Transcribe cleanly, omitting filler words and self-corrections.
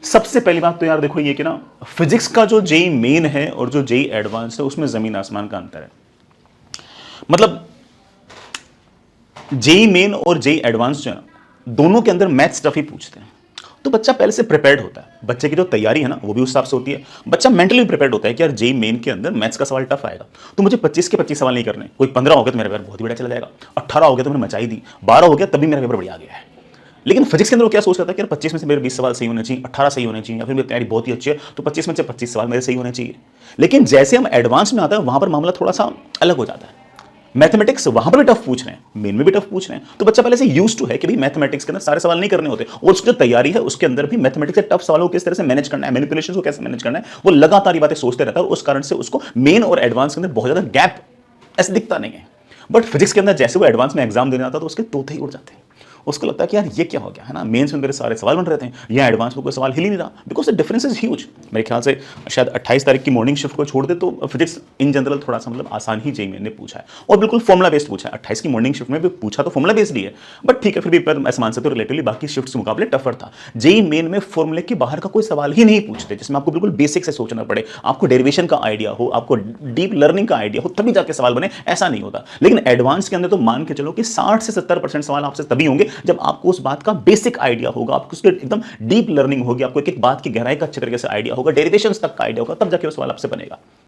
सबसे पहली बात तो यार देखो ये कि ना फिजिक्स का जो जेई मेन है और जो जेई एडवांस है उसमें जमीन आसमान का अंतर है। मतलब जेई मेन और जेई एडवांस जो है ना दोनों के अंदर मैथ स्टफ ही पूछते हैं। तो बच्चा पहले से प्रिपेयर्ड होता है, बच्चे की जो तैयारी है ना वो भी उस हिसाब से होती है। बच्चा मेंटली प्रिपेयर्ड होता है कि यार जेई मेन के अंदर मैथ्स का सवाल टफ आएगा, तो मुझे 25 के 25 सवाल नहीं करने। कोई 15 हो गया तो मेरा पेपर बहुत ही बढ़िया चला जाएगा, 18 हो गया तो मैंने मचाई दी, 12 हो गया तब भी मेरा पेपर बढ़िया आ गया है। लेकिन फिजिक्स के अंदर वो क्या सोच रहा था कि यार 25 में से मेरे 20 सवाल सही होने चाहिए, 18 सही होने चाहिए, या फिर मेरी तैयारी बहुत ही अच्छी है तो 25 में से 25 सवाल मेरे सही होने चाहिए। लेकिन जैसे हम एडवांस में आता है वहां पर मामला थोड़ा सा अलग हो जाता है। मैथमेटिक्स वहां पर भी टफ पूछ रहे हैं, मेन में भी टफ पूछ रहे हैं, तो बच्चा पहले से यूज टू है कि भाई मैथमेटिक्स के अंदर सारे सवाल नहीं करने होते, और उसकी जो तैयारी है उसके अंदर भी मैथमेटिक्स के टफ सवालों को किस तरह से मैनेज करना है, मैनिपुलेशन को कैसे मैनेज करना है, वो लगातार ये बातें सोचते रहता है। और उस कारण से उसको मेन और एडवांस के अंदर बहुत ज्यादा गैप ऐसे दिखता नहीं है। बट फिजिक्स के अंदर जैसे वो एडवांस में एग्जाम देने आता है तो उसके तोते ही उड़ जाते हैं। उसको लगता है कि यार ये क्या हो गया है ना, मेंस में मेरे सारे सवाल बन रहे थे, या एडवांस में कोई सवाल हिल ही नहीं रहा, because the difference is huge. मेरे ख्याल से शायद 28 तारीख की मॉर्निंग शिफ्ट को छोड़ दे तो फिजिक्स इन जनरल थोड़ा सा मतलब आसान ही जेई ने पूछा है, और बिल्कुल फॉर्मुला बेस्ड पूछा है। 28 की मॉर्निंग शिफ्ट में भी पूछा तो फॉर्मुला बेस्ड ही है, बट ठीक है फिर भी ऐसा मान सकते हो रिलेटिवली बाकी शिफ्ट के मुकाबले टफर था। जेई मेन में फॉर्मुले के बाहर का कोई सवाल ही नहीं पूछते, जिसमें आपको बिल्कुल बेसिक से सोचना पड़े, आपको डेरिवेशन का आइडिया हो, आपको डीप लर्निंग का आइडिया हो, तभी जाके सवाल बने, ऐसा नहीं होता। लेकिन एडवांस के अंदर तो मान के चलो कि 60 से 70% सवाल आपसे तभी होंगे जब आपको उस बात का बेसिक आइडिया होगा, आपको उसके एकदम डीप लर्निंग होगी, आपको एक एक बात की गहराई का अच्छे तरीके से आइडिया होगा, डेरिवेशंस तक का आइडिया होगा, तब जाके वो सवाल आपसे बनेगा।